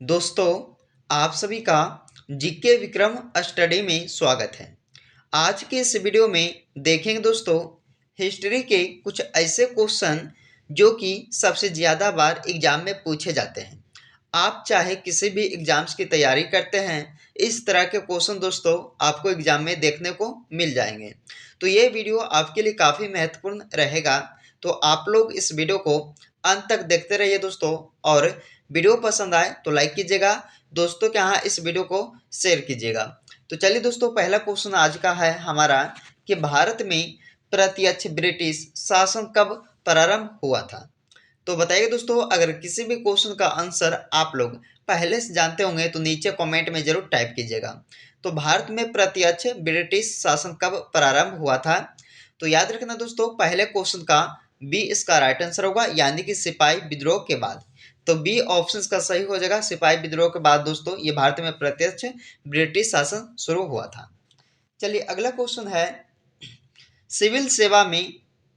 दोस्तों, आप सभी का जीके विक्रम स्टडी में स्वागत है। आज के इस वीडियो में देखेंगे दोस्तों हिस्ट्री के कुछ ऐसे क्वेश्चन जो कि सबसे ज़्यादा बार एग्जाम में पूछे जाते हैं। आप चाहे किसी भी एग्जाम्स की तैयारी करते हैं, इस तरह के क्वेश्चन दोस्तों आपको एग्जाम में देखने को मिल जाएंगे। तो ये वीडियो आपके लिए काफ़ी महत्वपूर्ण रहेगा। तो आप लोग इस वीडियो को अंत तक देखते रहिए दोस्तों, और वीडियो पसंद आए तो लाइक कीजिएगा, दोस्तों के यहाँ इस वीडियो को शेयर कीजिएगा। तो चलिए दोस्तों, पहला क्वेश्चन आज का है हमारा कि भारत में प्रत्यक्ष ब्रिटिश शासन कब प्रारंभ हुआ था। तो बताइए दोस्तों, अगर किसी भी क्वेश्चन का आंसर आप लोग पहले से जानते होंगे तो नीचे कमेंट में जरूर टाइप कीजिएगा। तो भारत में प्रत्यक्ष ब्रिटिश शासन कब प्रारंभ हुआ था। तो याद रखना दोस्तों, पहले क्वेश्चन का बी इसका राइट आंसर होगा, यानी कि सिपाही विद्रोह के बाद। तो बी ऑप्शन का सही हो जाएगा। सिपाही विद्रोह के बाद दोस्तों ये भारत में प्रत्यक्ष ब्रिटिश शासन शुरू हुआ था। चलिए अगला क्वेश्चन है, सिविल सेवा में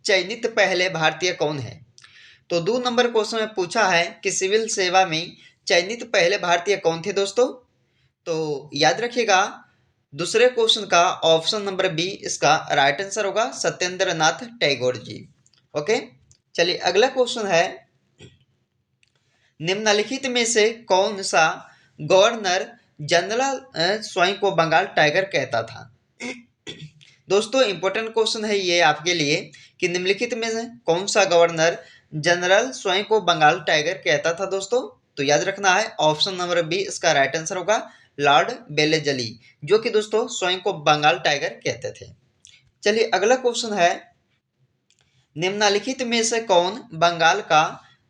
चयनित पहले भारतीय कौन है। तो 2 नंबर क्वेश्चन में पूछा है कि सिविल सेवा में चयनित पहले भारतीय कौन थे दोस्तों। तो याद रखिएगा, दूसरे क्वेश्चन का ऑप्शन नंबर बी इसका राइट आंसर होगा, सत्येंद्र नाथ टैगोर जी। ओके, चलिए अगला क्वेश्चन है, निम्नलिखित में से कौन सा गवर्नर जनरल स्वयं को बंगाल टाइगर कहता था। दोस्तों इंपॉर्टेंट क्वेश्चन है ये आपके लिए कि निम्नलिखित में से कौन सा गवर्नर जनरल स्वयं को बंगाल टाइगर कहता था दोस्तों। तो याद रखना है, ऑप्शन नंबर बी इसका राइट आंसर होगा, लॉर्ड बेलेजली, जो कि दोस्तों स्वयं को बंगाल टाइगर कहते थे। चलिए अगला क्वेश्चन है, निम्नलिखित में से कौन बंगाल का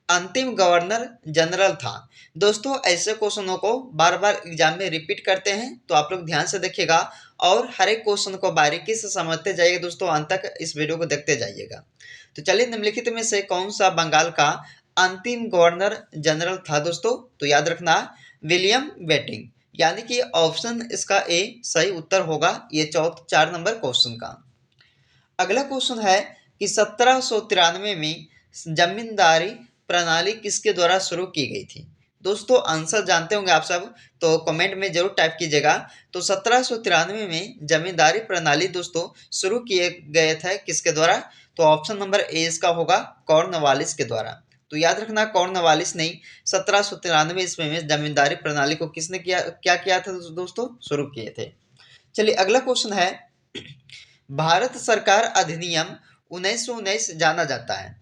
अंतिम गवर्नर जनरल था। दोस्तों ऐसे क्वेश्चनों को बार बार एग्जाम में रिपीट करते हैं, तो आप लोग ध्यान से देखिएगा और हर एक क्वेश्चन को बारीकी से समझते जाइए दोस्तों, अंत तक इस वीडियो को देखते जाइएगा। तो चलिए, निम्नलिखित में से कौन सा बंगाल का अंतिम गवर्नर जनरल था दोस्तों। तो याद रखना, विलियम बेटिंग, यानी कि ऑप्शन इसका ए सही उत्तर होगा ये 4 नंबर क्वेश्चन का। अगला क्वेश्चन है कि 1793 में जमींदारी प्रणाली किसके द्वारा शुरू की गई थी। दोस्तों आंसर जानते होंगे आप सब, तो कमेंट में जरूर टाइप कीजिएगा। तो 1793 में जमींदारी प्रणाली दोस्तों शुरू किए गए थे किसके द्वारा। तो ऑप्शन नंबर ए इसका होगा, कॉर्नवालिस के द्वारा। तो याद रखना, कॉर्नवालिस ने 1793 ईस्वी में जमींदारी प्रणाली को किसने क्या किया था दोस्तों, शुरू किए थे। चलिए अगला क्वेश्चन है, भारत सरकार अधिनियम 1919 जाना जाता है।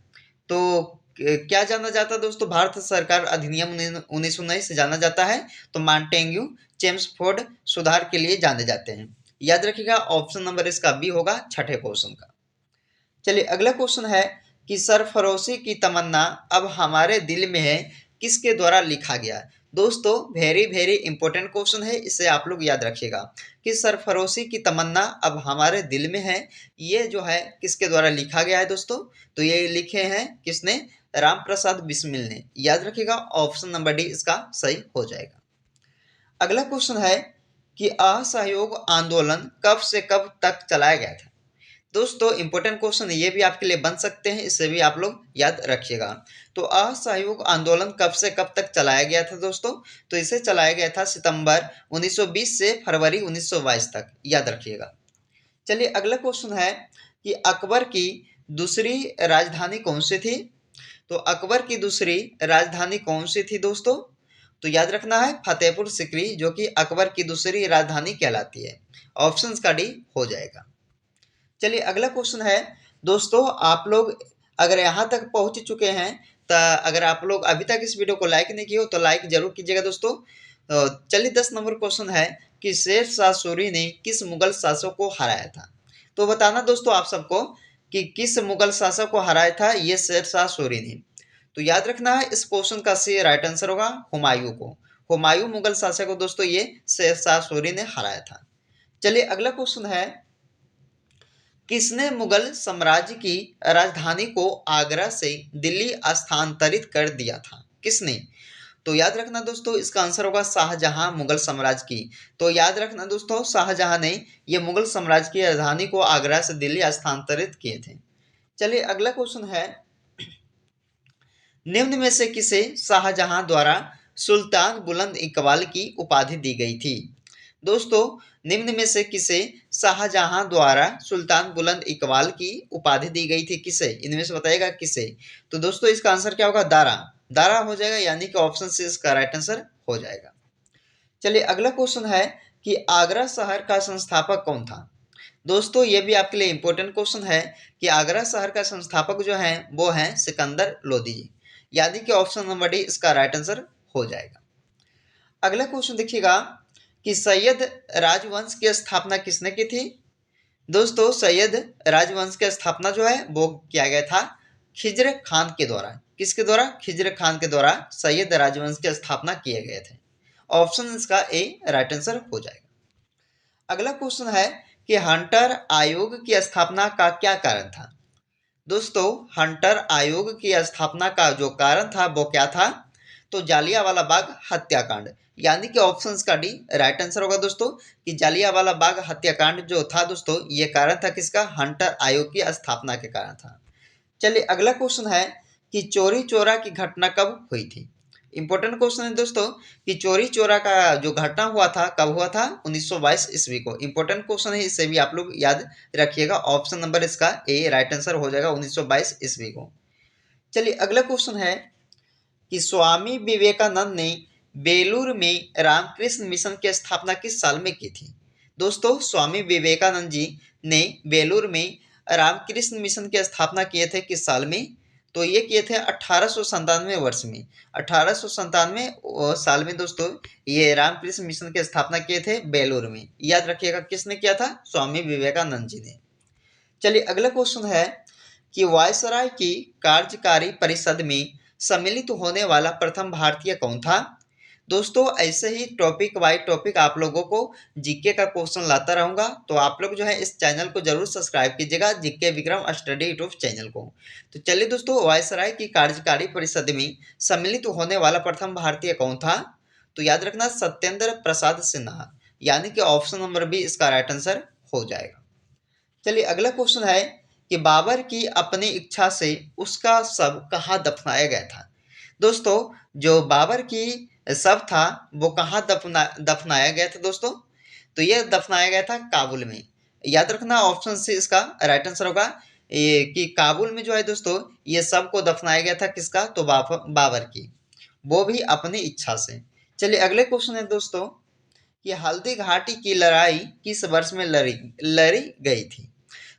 तो क्या जाना जाता है दोस्तों, भारत सरकार अधिनियम 1919 जाना जाता है। तो मॉन्टेग्यू चेम्सफोर्ड सुधार के लिए जाने जाते हैं। याद रखिएगा, ऑप्शन नंबर इसका बी होगा छठे क्वेश्चन का। चलिए अगला क्वेश्चन है कि सरफरोशी की तमन्ना अब हमारे दिल में है किसके द्वारा लिखा गया। दोस्तों वेरी वेरी इंपॉर्टेंट क्वेश्चन है, इसे आप लोग याद रखिएगा कि सरफरोशी की तमन्ना अब हमारे दिल में है, ये जो है किसके द्वारा लिखा गया है दोस्तों। तो ये लिखे हैं किसने, राम प्रसाद बिस्मिल ने। याद रखिएगा, ऑप्शन नंबर डी इसका सही हो जाएगा। अगला क्वेश्चन है कि असहयोग आंदोलन कब से कब तक चलाया गया था। दोस्तों इंपॉर्टेंट क्वेश्चन ये भी आपके लिए बन सकते हैं, इसे भी आप लोग याद रखिएगा। तो असहयोग आंदोलन कब से कब तक चलाया गया था दोस्तों। तो इसे चलाया गया था सितंबर 1920 से फरवरी 1922 तक, याद रखिएगा। चलिए अगला क्वेश्चन है कि अकबर की दूसरी राजधानी कौन सी थी। तो अकबर की दूसरी राजधानी कौन सी थी दोस्तों। तो याद रखना है, फतेहपुर सिकरी, जो कि अकबर की दूसरी राजधानी कहलाती है। ऑप्शन का डी हो जाएगा। चलिए अगला क्वेश्चन है, दोस्तों आप लोग अगर यहाँ तक पहुँच चुके हैं तो अगर आप लोग अभी तक इस वीडियो को लाइक नहीं किए हो तो लाइक जरूर कीजिएगा दोस्तों। तो चलिए 10 नंबर क्वेश्चन है कि शेर शाह सूरी ने किस मुगल शासक को हराया था। तो बताना दोस्तों आप सबको कि किस मुगल शासक को हराया था ये शेर शाह सूरी ने। तो याद रखना है, इस क्वेश्चन का सी राइट आंसर होगा हुमायूं को। हुमायूं मुगल शासक को दोस्तों ये शेर शाह सूरी ने हराया था। चलिए अगला क्वेश्चन है, किसने मुगल साम्राज्य की राजधानी को आगरा से दिल्ली स्थानांतरित कर दिया था, किसने। तो याद रखना दोस्तों, इसका आंसर होगा शाहजहां मुगल साम्राज्य की। तो याद रखना दोस्तों, शाहजहां ने ये मुगल साम्राज्य की राजधानी को आगरा से दिल्ली स्थानांतरित किए थे। चलिए अगला क्वेश्चन है, निम्न में से किसे शाहजहां द्वारा सुल्तान बुलंद इकबाल की उपाधि दी गई थी? दोस्तों, निम्न में से किसे शाहजहां द्वारा सुल्तान बुलंद इकबाल की उपाधि दी गई थी? किसे? इनमें से बताइएगा किसे। तो दोस्तों इसका आंसर क्या होगा? दारा। दारा हो जाएगा, यानी कि ऑप्शन सी इसका राइट आंसर हो जाएगा। चलिए अगला क्वेश्चन है कि आगरा शहर का संस्थापक कौन था? दोस्तों ये भी आपके लिए इंपॉर्टेंट क्वेश्चन है कि आगरा शहर का संस्थापक जो है वो है सिकंदर लोदी, यानी कि ऑप्शन नंबर डी इसका राइट आंसर हो जाएगा। अगला क्वेश्चन देखिएगा कि सैयद राजवंश की स्थापना किसने की थी? दोस्तों सैयद राजवंश की स्थापना जो है वो किया गया था खिज्र खान के द्वारा। किसके द्वारा? खिज्र खान के द्वारा सैयद राजवंश की स्थापना किए गए थे। ऑप्शन इसका ए राइट आंसर हो जाएगा। अगला क्वेश्चन है कि हंटर आयोग की स्थापना का क्या कारण था? दोस्तों हंटर आयोग की स्थापना का जो कारण था वो क्या था? तो जालियांवाला बाग हत्याकांड, यानी कि ऑप्शन का डी राइट आंसर होगा दोस्तों कि जालियांवाला बाग हत्याकांड जो था दोस्तों ये कारण था किसका? हंटर आयोग की स्थापना के कारण था। चलिए अगला क्वेश्चन है कि चोरी चोरा की घटना कब हुई थी? इंपॉर्टेंट क्वेश्चन है दोस्तों कि चोरी चोरा का जो घटना हुआ था कब हुआ था? 1922 ईस्वी को। इंपॉर्टेंट क्वेश्चन है, इसे भी आप लोग याद रखिएगा। ऑप्शन नंबर इसका ए राइट आंसर हो जाएगा 1922 ईस्वी को। चलिए अगला क्वेश्चन है कि स्वामी विवेकानंद ने बेलूर में रामकृष्ण मिशन की स्थापना किस साल में की थी? दोस्तों स्वामी विवेकानंद जी ने बेलूर में रामकृष्ण मिशन की स्थापना किए थे किस साल में? तो ये किए थे 1897 वर्ष में। 1897 साल में दोस्तों ये रामकृष्ण मिशन की स्थापना किए थे बेलूर में। याद रखिएगा किसने किया था? स्वामी विवेकानंद जी ने। चलिए अगला क्वेश्चन है कि वायसराय की कार्यकारी परिषद में सम्मिलित होने वाला प्रथम भारतीय कौन था? दोस्तों ऐसे ही टॉपिक बाय टॉपिक आप लोगों को जीके का क्वेश्चन लाता रहूंगा, तो आप लोग जो है इस चैनल को जरूर सब्सक्राइब कीजिएगा, GK Vikram study YouTube channel को। तो चलिए दोस्तों, वायसराय की कार्यकारी परिषद में सम्मिलित होने वाला प्रथम भारतीय कौन था? तो याद रखना सत्येंद्र प्रसाद सिन्हा, यानी कि ऑप्शन नंबर बी इसका राइट आंसर हो जाएगा। चलिए अगला क्वेश्चन है कि बाबर की अपनी इच्छा से उसका शव कहाँ दफनाया गया था? दोस्तों जो बाबर की शव था वो कहाँ दफनाया गया था दोस्तों? तो ये दफनाया गया था काबुल में। याद रखना ऑप्शन से इसका राइट आंसर होगा ये कि काबुल में जो है दोस्तों ये शव को दफनाया गया था किसका? तो बाबर की, वो भी अपनी इच्छा से। चलिए अगले क्वेश्चन है दोस्तों कि हल्दी घाटी की लड़ाई किस वर्ष में लड़ी गई थी?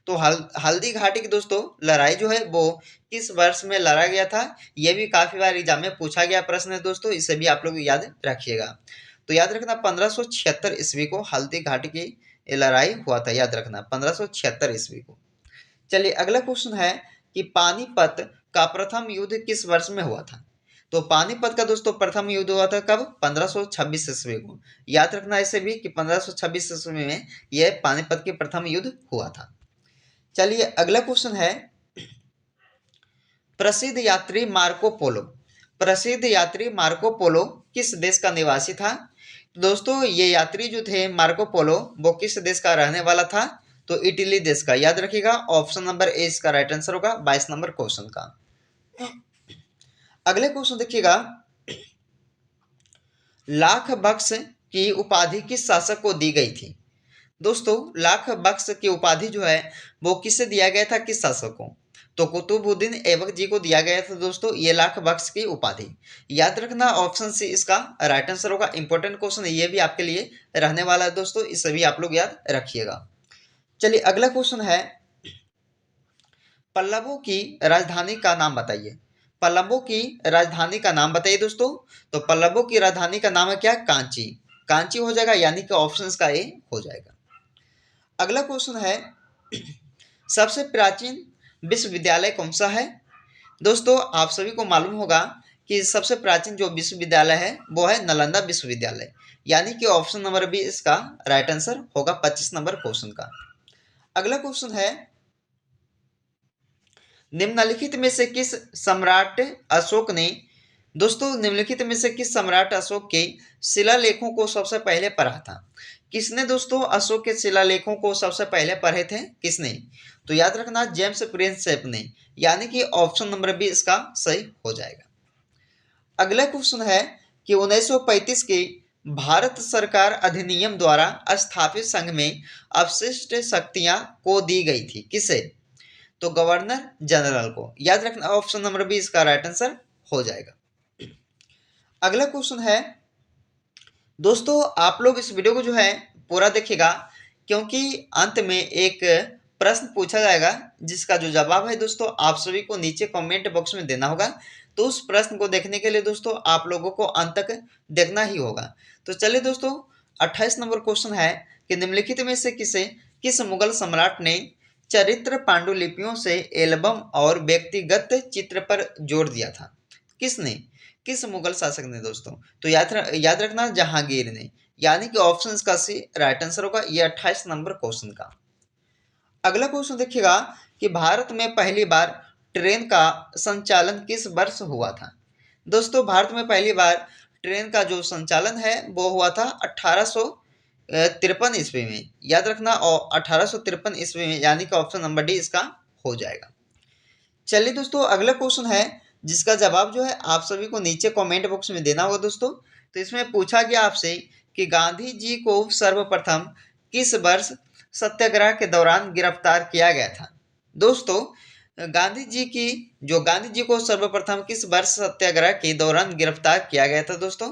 तो हल्दी घाटी की दोस्तों लड़ाई जो है वो किस वर्ष में लड़ा गया था? ये भी काफी बार एग्जाम में पूछा गया प्रश्न है दोस्तों, इसे भी आप लोग याद रखिएगा। तो याद रखना 1576 ईस्वी को हल्दी घाटी की लड़ाई हुआ था। याद रखना 1576 ईस्वी को। चलिए अगला क्वेश्चन है कि पानीपत का प्रथम युद्ध किस वर्ष में हुआ था? तो पानीपत का दोस्तों प्रथम युद्ध हुआ था कब? 1526 ईस्वी को। याद रखना इसे भी कि 1526 ईस्वी में यह पानीपत के प्रथम युद्ध हुआ था। चलिए अगला क्वेश्चन है प्रसिद्ध यात्री मार्को पोलो। प्रसिद्ध यात्री मार्को पोलो किस देश का निवासी था? तो दोस्तों ये यात्री जो थे मार्को पोलो वो किस देश का रहने वाला था? तो इटली देश का। याद रखिएगा ऑप्शन नंबर ए इसका राइट आंसर होगा 22 नंबर क्वेश्चन का। अगले क्वेश्चन देखिएगा, लाख बख्श की उपाधि किस शासक को दी गई थी? दोस्तों लाख बख्श की उपाधि जो है वो किससे दिया गया था, किस शासक को? तो कुतुबुद्दीन ऐबक जी को दिया गया था दोस्तों ये लाख बख्श की उपाधि। याद रखना ऑप्शन सी इसका राइट आंसर होगा। इंपॉर्टेंट क्वेश्चन ये भी आपके लिए रहने वाला है दोस्तों, इसे भी आप लोग याद रखिएगा। चलिए अगला क्वेश्चन है पल्लवों की राजधानी का नाम बताइए। पल्लवों की राजधानी का नाम बताइए दोस्तों। तो पल्लवों की राजधानी का नाम है क्या? कांची। कांची हो जाएगा, यानी कि ऑप्शन का ए हो जाएगा। अगला क्वेश्चन है सबसे प्राचीन विश्वविद्यालय कौन सा है? दोस्तों आप सभी को मालूम होगा कि सबसे प्राचीन जो विश्वविद्यालय है वो है नालंदा विश्वविद्यालय, यानी कि ऑप्शन नंबर बी इसका राइट आंसर होगा 25 नंबर क्वेश्चन का। अगला क्वेश्चन है निम्नलिखित में से किस सम्राट अशोक ने, दोस्तों निम्नलिखित में से किस सम्राट अशोक के शिलालेखों को सबसे पहले पढ़ा था? किसने दोस्तों अशोक के शिलालेखों को सबसे पहले पढ़े थे? किसने? तो याद रखना जेम्स प्रिंसेप ने, यानी कि ऑप्शन नंबर बी इसका सही हो जाएगा। अगला क्वेश्चन है कि 1935 के भारत सरकार अधिनियम द्वारा स्थापित संघ में अवशिष्ट शक्तियां को दी गई थी? किसे? तो गवर्नर जनरल को। याद रखना, ऑप्शन नंबर बी इसका राइट आंसर हो जाएगा। अगला क्वेश्चन है दोस्तों, आप लोग इस वीडियो को जो है पूरा देखिएगा, क्योंकि अंत में एक प्रश्न पूछा जाएगा जिसका जो जवाब है दोस्तों आप सभी को नीचे कमेंट बॉक्स में देना होगा। तो उस प्रश्न को देखने के लिए दोस्तों आप लोगों को अंत तक देखना ही होगा। तो चलिए दोस्तों, 28 नंबर क्वेश्चन है कि निम्नलिखित में से किस मुगल सम्राट ने चरित्र पांडुलिपियों से एल्बम और व्यक्तिगत चित्र पर जोर दिया था? किसने? किस मुगल शासक ने दोस्तों? तो याद रखना, जहांगीर ने। यानी कि ऑप्शन इसका सी राइट आंसर होगा ये 28 नंबर क्वेश्चन का। अगला क्वेश्चन देखिएगा कि भारत में पहली बार ट्रेन का संचालन किस वर्ष हुआ था? दोस्तों, भारत में पहली बार ट्रेन का जो संचालन है वो हुआ था 1853 ईस्वी में। याद रखना, और 1853 ईस्वी में, यानी कि ऑप्शन नंबर डी इसका हो जाएगा। चलिए दोस्तों, अगला क्वेश्चन है जिसका जवाब जो है आप सभी को नीचे कमेंट बॉक्स में देना होगा दोस्तों। तो इसमें पूछा गया आपसे कि गांधी जी को सर्वप्रथम किस वर्ष सत्याग्रह के दौरान गिरफ्तार किया गया था? दोस्तों, गांधी जी को सर्वप्रथम किस वर्ष सत्याग्रह के दौरान गिरफ्तार किया गया था दोस्तों?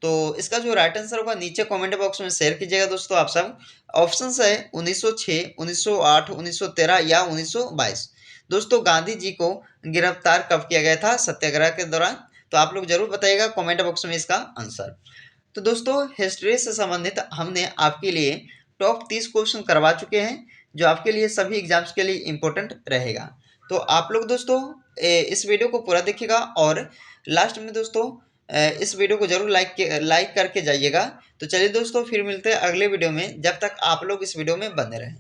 तो इसका जो राइट आंसर होगा नीचे कमेंट बॉक्स में शेयर कीजिएगा दोस्तों आप सब। ऑप्शन है 1906, 1908, 1913 या 1922। दोस्तों, गांधी जी को गिरफ्तार कब किया गया था सत्याग्रह के दौरान? तो आप लोग जरूर बताइएगा कमेंट बॉक्स में इसका आंसर। तो दोस्तों, हिस्ट्री से संबंधित हमने आपके लिए टॉप 30 क्वेश्चन करवा चुके हैं जो आपके लिए सभी एग्जाम्स के लिए इम्पोर्टेंट रहेगा। तो आप लोग दोस्तों इस वीडियो को पूरा देखिएगा और लास्ट में दोस्तों इस वीडियो को जरूर लाइक करके जाइएगा। तो चलिए दोस्तों, फिर मिलते हैं अगले वीडियो में। जब तक आप लोग इस वीडियो में बने रहें।